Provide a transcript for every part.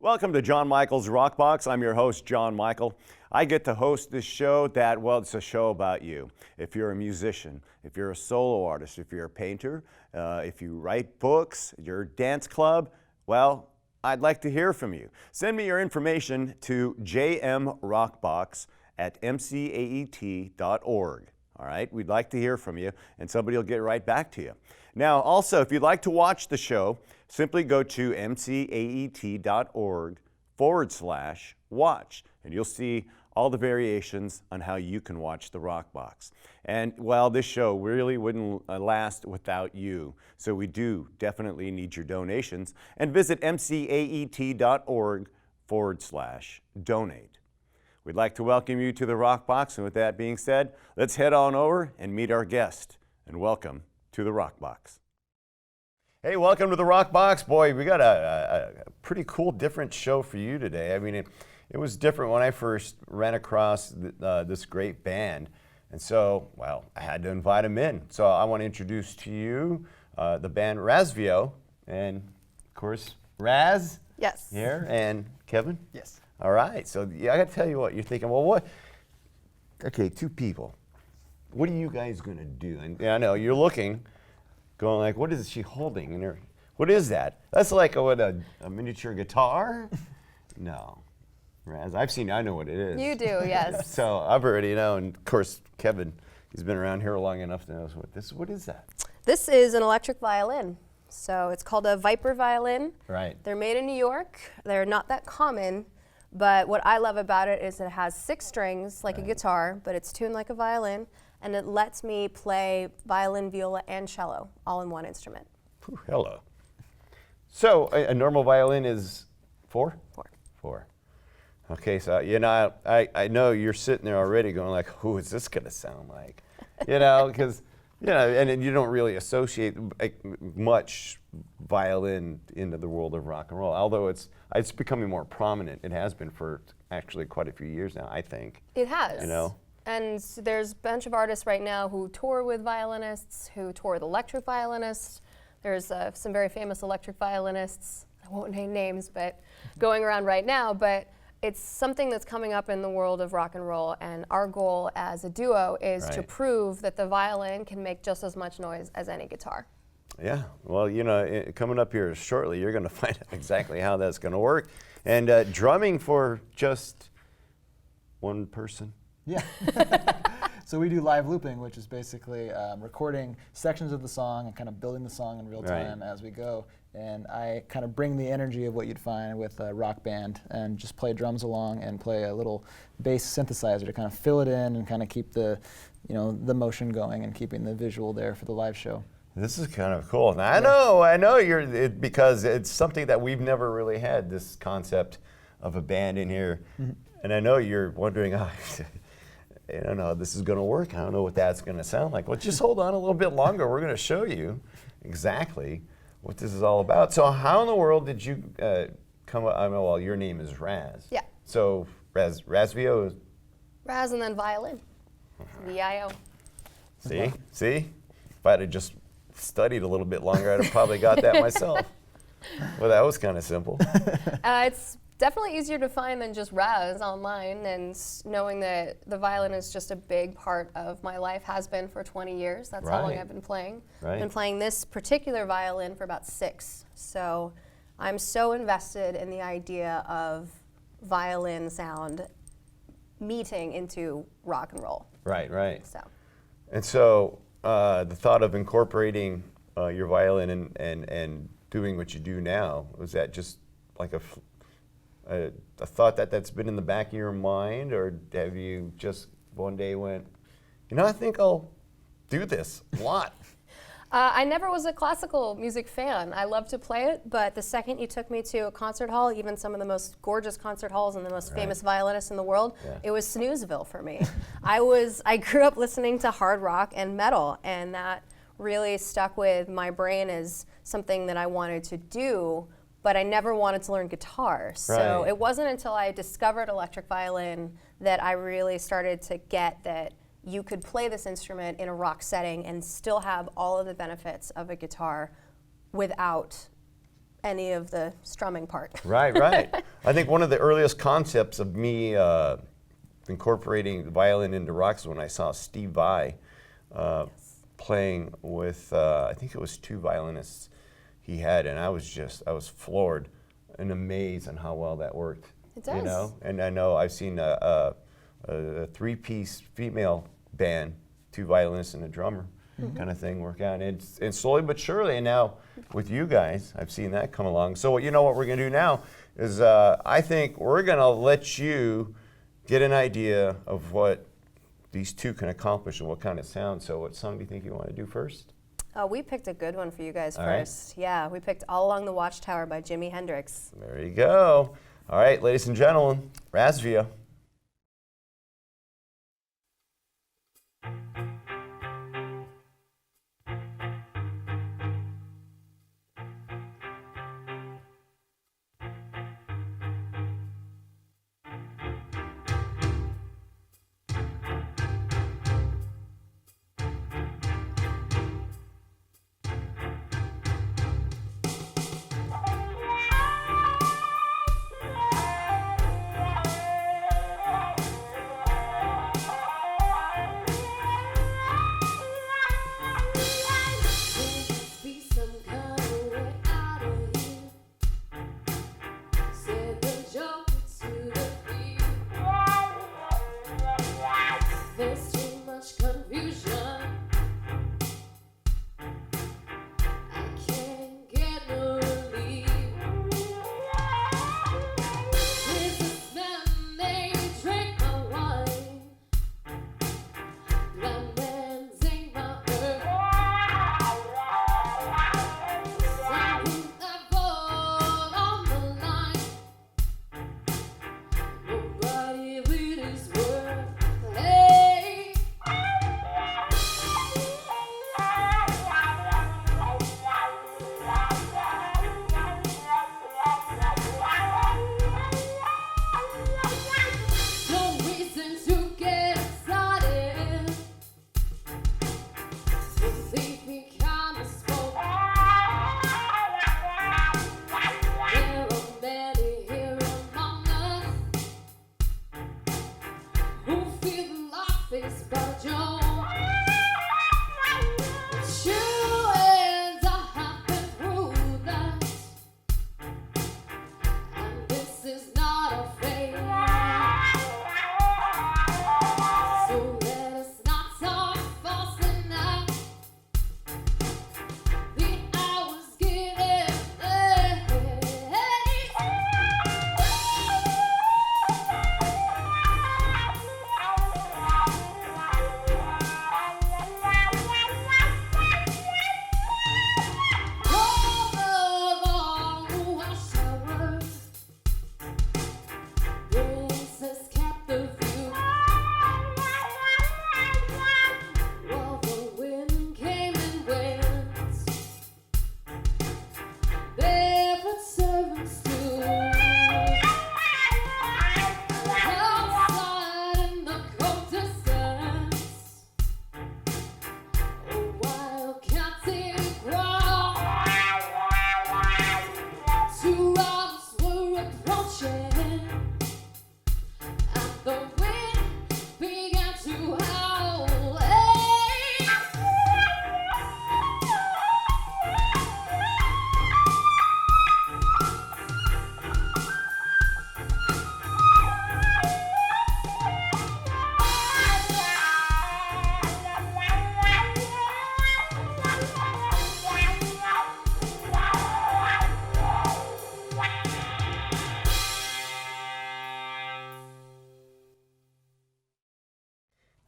Welcome to John Michael's Rockbox. I'm your host, John Michael. I get to host this show it's a show about you. If you're a musician, if you're a solo artist, if you're a painter, if you write books, you're a dance club, well, I'd like to hear from you. Send me your information to jmrockbox@mcaet.org. All right, we'd like to hear from you, and somebody will get right back to you. Now, also, if you'd like to watch the show, simply go to mcaet.org/watch, and you'll see all the variations on how you can watch the Rockbox. And, well, this show really wouldn't last without you, so we do definitely need your donations, and visit mcaet.org/donate. We'd like to welcome you to the Rockbox, and with that being said, let's head on over and meet our guest, and welcome to the Rockbox. Hey, welcome to the Rockbox. Boy, we got a pretty cool, different show for you today. I mean, it was different when I first ran across this great band, and so, well, I had to invite them in. So I want to introduce to you the band Razzvio, and of course, Raz. Yes. Here, and Kevin. Yes. All right, so yeah, I got to tell you what, you're thinking, well, what? Okay, two people. What are you guys going to do? And I know you're looking, going like, what is she holding? And what is that? That's like a miniature guitar? No. Raz, I know what it is. You do, yes. So I've already know, and of course, Kevin, he's been around here long enough to know what is that? This is an electric violin. So it's called a Viper violin. Right. They're made in New York. They're not that common. But what I love about it is it has 6 strings like a guitar, but it's tuned like a violin, and it lets me play violin, viola, and cello all in one instrument. Whew, hello. So a normal violin is 4? 4. 4. Okay, so I know you're sitting there already going like, who is this going to sound like? Because and you don't really associate much violin into the world of rock and roll, although it's becoming more prominent. It has been for actually quite a few years now, I think. It has. And there's a bunch of artists right now who tour with violinists, who tour with electric violinists. There's some very famous electric violinists, I won't name names, but going around right now. But it's something that's coming up in the world of rock and roll, and our goal as a duo is to prove that the violin can make just as much noise as any guitar. Yeah, well, coming up here shortly, you're going to find out exactly how that's going to work. And drumming for just one person? Yeah. So we do live looping, which is basically recording sections of the song and kind of building the song in real time as we go. And I kind of bring the energy of what you'd find with a rock band and just play drums along and play a little bass synthesizer to kind of fill it in and kind of keep the motion going and keeping the visual there for the live show. This is kind of cool. Now, I know because it's something that we've never really had, this concept of a band in here. Mm-hmm. And I know you're wondering, I don't know how this is going to work. I don't know what that's going to sound like. Well, just hold on a little bit longer. We're going to show you exactly what this is all about. So how in the world did you come up? Well, your name is Raz. Yeah. So Razzvio is? Raz and then violin. V-I-O. See? If I'd have just studied a little bit longer, I'd have probably got that myself. Well, that was kind of simple. It's definitely easier to find than just Raz online, and knowing that the violin is just a big part of my life, has been for 20 years. That's how long I've been playing. I've been playing this particular violin for about 6. So I'm so invested in the idea of violin sound meeting into rock and roll. Right. So. And so the thought of incorporating your violin and doing what you do now, was that just like a thought that's been in the back of your mind, or have you just one day went, I think I'll do this a lot? I never was a classical music fan. I love to play it, but the second you took me to a concert hall, even some of the most gorgeous concert halls and the most famous violinists in the world, it was snoozeville for me. I grew up listening to hard rock and metal, and that really stuck with my brain as something that I wanted to do, but I never wanted to learn guitar. So it wasn't until I discovered electric violin that I really started to get that you could play this instrument in a rock setting and still have all of the benefits of a guitar without any of the strumming part. Right, right. I think one of the earliest concepts of me incorporating the violin into rock is when I saw Steve Vai playing with, I think it was 2 violinists he had, and I was floored and amazed on how well that worked. It does. You know, and I know I've seen a 3-piece female band, 2 violinists and a drummer, kind of thing work out. And slowly but surely, and now with you guys, I've seen that come along. So you know what we're going to do now is I think we're going to let you get an idea of what these 2 can accomplish and what kind of sound. So what song do you think you want to do first? We picked a good one for you guys All right. first. Yeah, we picked All Along the Watchtower by Jimi Hendrix. There you go. All right, ladies and gentlemen, Razzvio.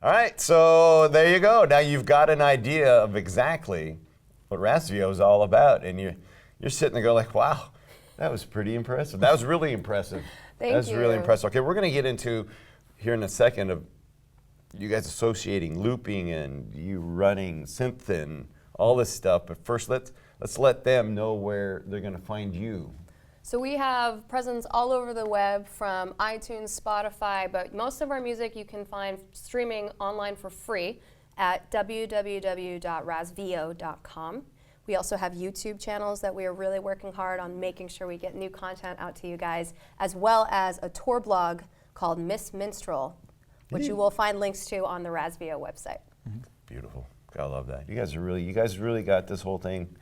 All right, so there you go. Now you've got an idea of exactly what Razzvio is all about, and you're sitting there going like, wow, that was pretty impressive. That was really impressive. Thank you. That was really impressive. Okay, we're going to get into here in a second of you guys associating looping and you running synth and all this stuff. But first, let's let them know where they're going to find you. So we have presence all over the web, from iTunes, Spotify, but most of our music you can find streaming online for free at www.razzvio.com. We also have YouTube channels that we are really working hard on making sure we get new content out to you guys, as well as a tour blog called Miss Minstrel, which you will find links to on the Razzvio website. Beautiful. I love that. You guys really got this whole thing.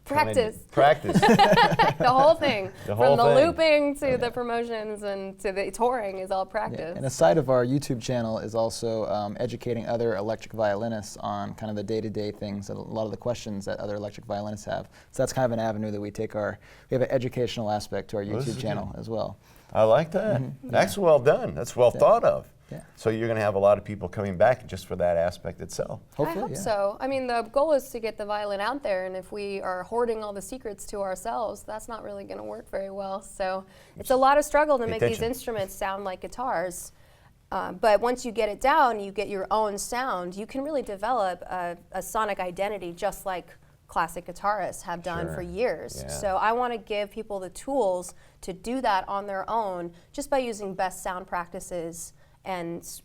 Practice. Practice. The whole thing. The whole From the thing. looping to the promotions and to the touring is all practice. And a side of our YouTube channel is also educating other electric violinists on kind of the day-to-day things and a lot of the questions that other electric violinists have. So that's kind of an avenue that we have an educational aspect to our YouTube channel as well. I like that. That's well done. That's well thought of. Yeah. So you're going to have a lot of people coming back just for that aspect itself. Hopefully, I hope so. I mean, the goal is to get the violin out there, and if we are hoarding all the secrets to ourselves, that's not really going to work very well. So it's a lot of struggle to make these instruments sound like guitars. But once you get it down, you get your own sound, you can really develop a sonic identity just like classic guitarists have done for years. Yeah. So I want to give people the tools to do that on their own just by using best sound practices and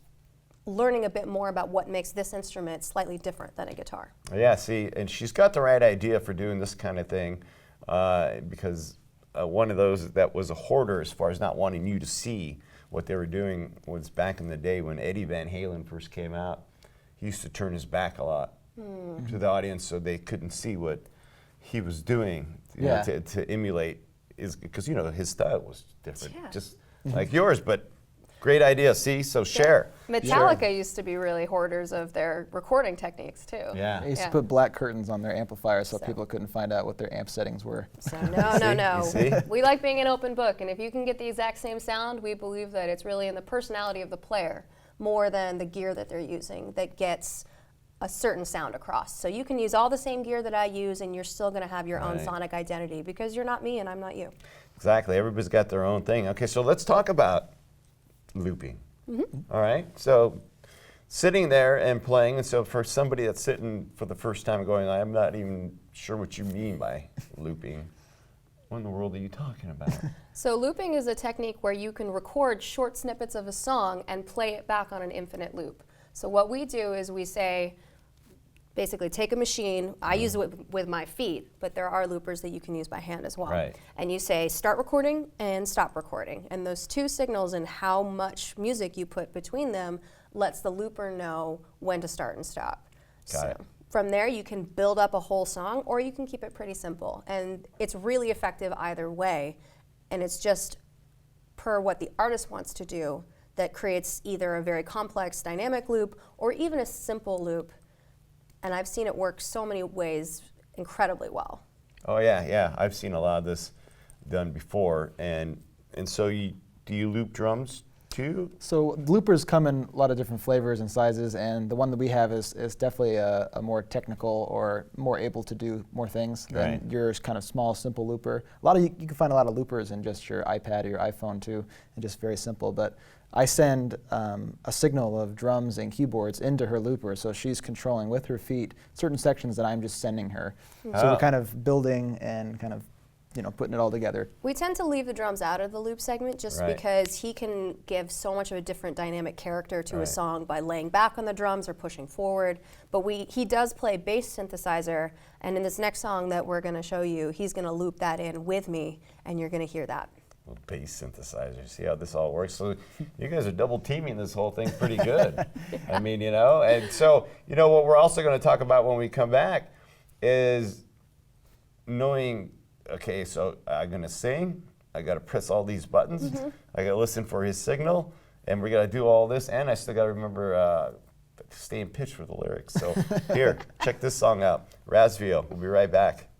learning a bit more about what makes this instrument slightly different than a guitar. Yeah, see, and she's got the right idea for doing this kind of thing because one of those that was a hoarder as far as not wanting you to see what they were doing was back in the day when Eddie Van Halen first came out. He used to turn his back a lot to the audience so they couldn't see what he was doing you know, to emulate, because you know his style was different, just like yours, but great idea, see? So share. Metallica used to be really hoarders of their recording techniques too. Yeah. They used to put black curtains on their amplifiers so people couldn't find out what their amp settings were. So no. You see? We like being an open book, and if you can get the exact same sound, we believe that it's really in the personality of the player more than the gear that they're using that gets a certain sound across. So you can use all the same gear that I use, and you're still going to have your own sonic identity because you're not me and I'm not you. Exactly. Everybody's got their own thing. Okay, so let's talk about looping. All right, so sitting there and playing, and so for somebody that's sitting for the first time going, I'm not even sure what you mean by looping. What in the world are you talking about? So looping is a technique where you can record short snippets of a song and play it back on an infinite loop. So what we do is we say, basically take a machine, I use it with my feet, but there are loopers that you can use by hand as well. Right. And you say start recording and stop recording. And those two signals and how much music you put between them lets the looper know when to start and stop. Got it. From there you can build up a whole song or you can keep it pretty simple. And it's really effective either way. And it's just per what the artist wants to do that creates either a very complex dynamic loop or even a simple loop. And I've seen it work so many ways incredibly well. Oh yeah, I've seen a lot of this done before, and so do you loop drums too? So loopers come in a lot of different flavors and sizes, and the one that we have is definitely a more technical or more able to do more things than your kind of small, simple looper. A lot of you can find a lot of loopers in just your iPad or your iPhone too, and just very simple. But I send a signal of drums and keyboards into her looper, so she's controlling with her feet certain sections that I'm just sending her. So we're kind of building and kind of, putting it all together. We tend to leave the drums out of the loop segment just because he can give so much of a different dynamic character to a song by laying back on the drums or pushing forward. But he does play bass synthesizer, and in this next song that we're going to show you, he's going to loop that in with me, and you're going to hear that. Bass synthesizer. See how this all works? So you guys are double teaming this whole thing pretty good. I mean, and so, what we're also going to talk about when we come back is knowing, okay, so I'm going to sing, I got to press all these buttons, I got to listen for his signal, and we got to do all this, and I still got to remember stay in pitch with the lyrics. So here, check this song out, Razzvio. We'll be right back.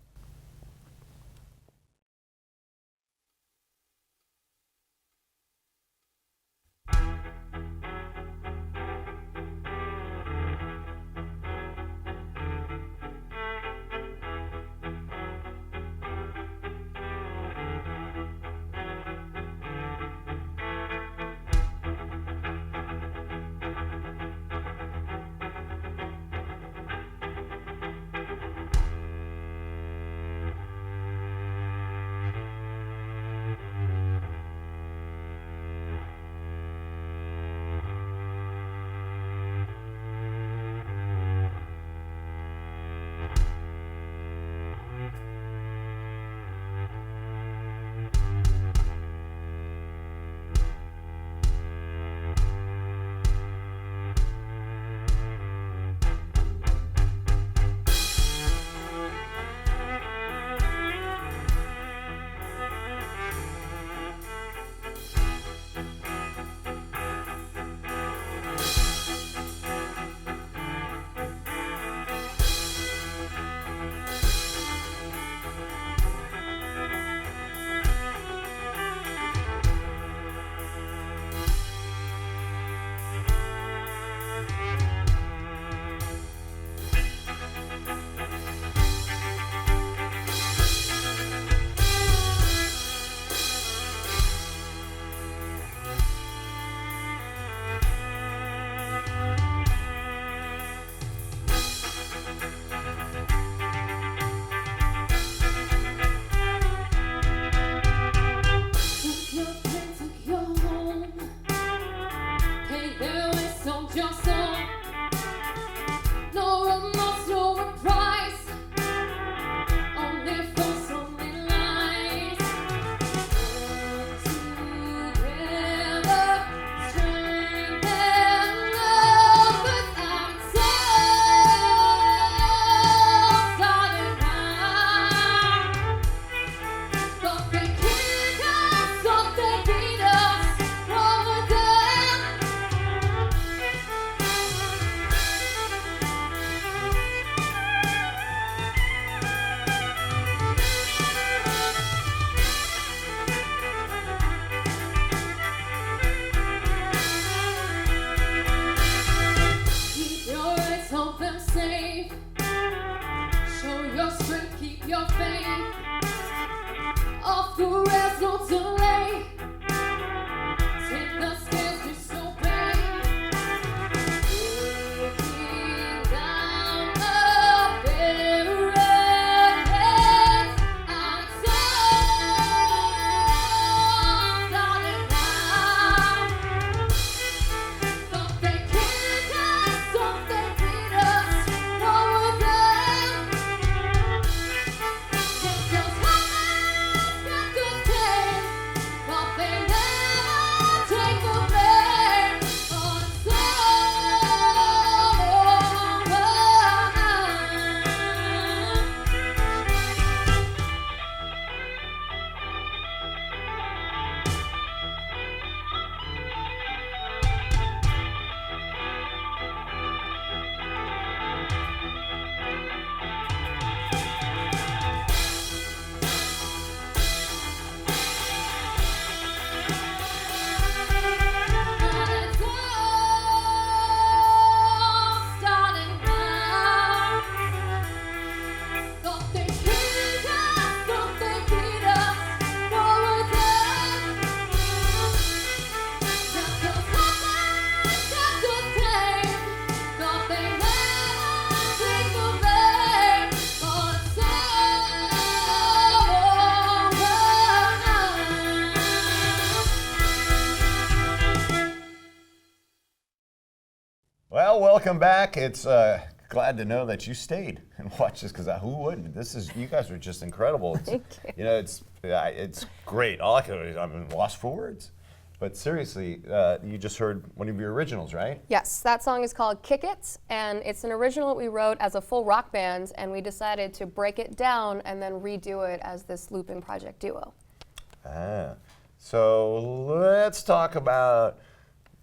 Well, welcome back. It's glad to know that you stayed and watched this, because who wouldn't? You guys are just incredible. Thank you. You know, it's great. All I can do is I'm lost for words. But seriously, you just heard one of your originals, right? Yes, that song is called Kick It, and it's an original that we wrote as a full rock band, and we decided to break it down and then redo it as this looping project duo. So let's talk about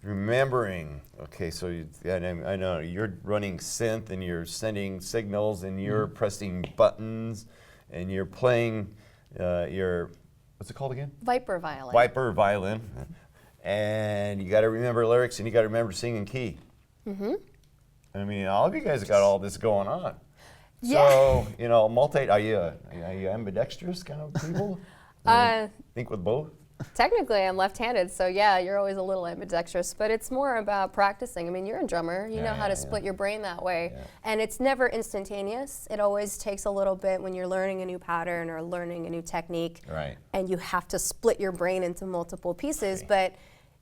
remembering. Okay, so I know you're running synth and you're sending signals and you're pressing buttons and you're playing your, what's it called again? Viper violin. Viper violin. And you got to remember lyrics and you got to remember sing in key. Mm-hmm. I mean, all of you guys got all this going on. Yeah. So, you know, are you ambidextrous kind of people? Think with both? Technically, I'm left-handed, so yeah, you're always a little ambidextrous, but it's more about practicing. I mean, you're a drummer. You know how to split your brain that way. Yeah. And it's never instantaneous. It always takes a little bit when you're learning a new pattern or learning a new technique. Right. And you have to split your brain into multiple pieces, but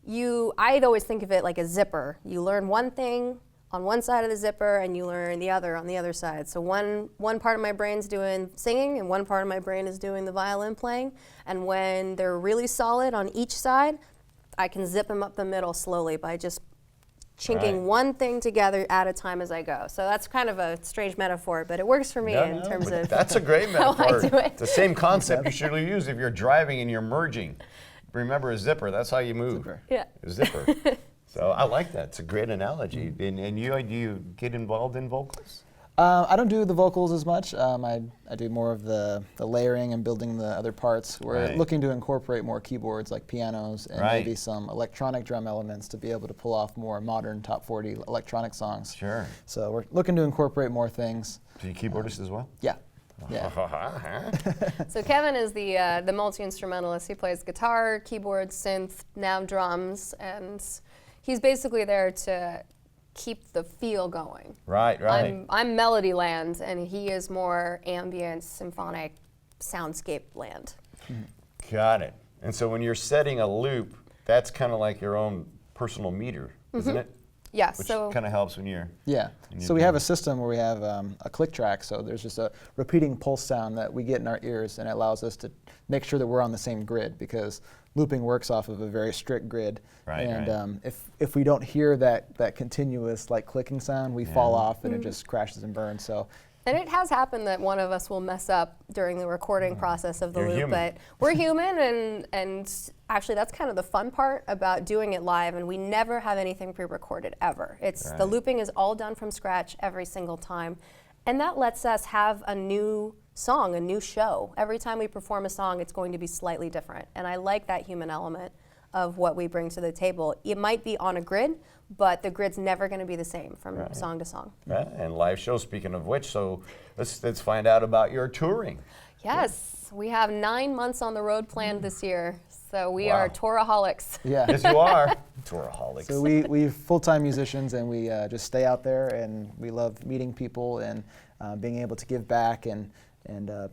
I'd always think of it like a zipper. You learn one thing on one side of the zipper and you learn the other on the other side. So one part of my brain's doing singing and one part of my brain is doing the violin playing. And when they're really solid on each side, I can zip them up the middle slowly by just chinking one thing together at a time as I go. So that's kind of a strange metaphor, but it works for me in terms of that's a great metaphor. How I do it. It's the same concept you should use if you're driving and you're merging. Remember a zipper, that's how you move. Zipper. Yeah. A zipper. So I like that. It's a great analogy. And do you get involved in vocals? I don't do the vocals as much. I do more of the layering and building the other parts. We're looking to incorporate more keyboards like pianos and maybe some electronic drum elements to be able to pull off more modern top 40 electronic songs. Sure. So we're looking to incorporate more things. Do you keyboardist as well? Yeah. Yeah. So Kevin is the multi-instrumentalist. He plays guitar, keyboard, synth, now drums, and he's basically there to keep the feel going. Right. I'm melody land, and he is more ambient, symphonic, soundscape land. Got it. And so when you're setting a loop, that's kind of like your own personal meter, isn't it? Yeah. Which so kind of helps when you're... Yeah. So we have a system where we have a click track, so there's just a repeating pulse sound that we get in our ears, and it allows us to make sure that we're on the same grid, because looping works off of a very strict grid. And if we don't hear that continuous like clicking sound, we fall off and it just crashes and burns. So. And it has happened that one of us will mess up during the recording process of the loop, human. but we're human, and actually that's kind of the fun part about doing it live, and we never have anything pre-recorded ever. The looping is all done from scratch every single time, and that lets us have a new song, a new show. Every time we perform a song, it's going to be slightly different, and I like that human element of what we bring to the table. It might be on a grid, but the grid's never going to be the same from song to song. And live shows, speaking of which, so let's find out about your touring. Yes, we have 9 months on the road planned this year, so we are touraholics. Yeah. Yes, you are. Touraholics. So we're full-time musicians, and we just stay out there, and we love meeting people and being able to give back and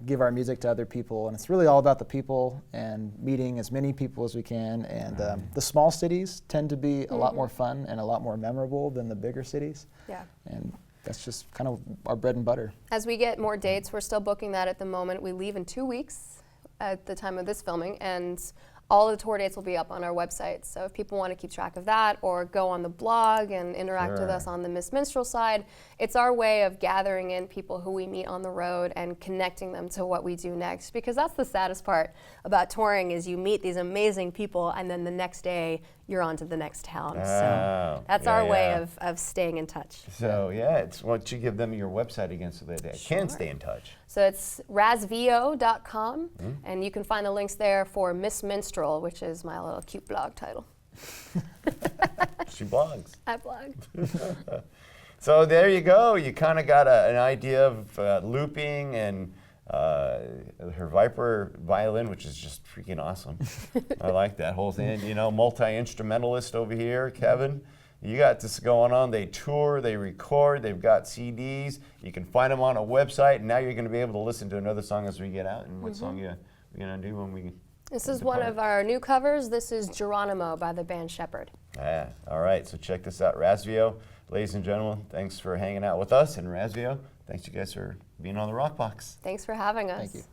give our music to other people. And it's really all about the people and meeting as many people as we can. And the small cities tend to be a lot more fun and a lot more memorable than the bigger cities. Yeah. And that's just kind of our bread and butter. As we get more dates, we're still booking that at the moment. We leave in 2 weeks at the time of this filming, and all the tour dates will be up on our website. So if people want to keep track of that or go on the blog and interact with us on the Miss Minstrel side, it's our way of gathering in people who we meet on the road and connecting them to what we do next. Because that's the saddest part about touring, is you meet these amazing people and then the next day you're on to the next town. So that's our way of staying in touch. So it's why don't you give them your website again so that they can stay in touch. So it's razzvio.com, and you can find the links there for Miss Minstrel, which is my little cute blog title. She blogs. I blog. So there you go. You kind of got an idea of looping and her Viper violin, which is just freaking awesome. I like that whole thing. You know, multi-instrumentalist over here, Kevin. You got this going on. They tour, they record, they've got CDs. You can find them on a website, and now you're going to be able to listen to another song as we get out. And what song you're going to do when we... This is one of our new covers. This is Geronimo by the band Shepherd. All right, so check this out. Razzvio, Ladies and gentlemen, thanks for hanging out with us, and Razzvio, thanks you guys for being on the Rockbox. Thanks for having us. Thank you.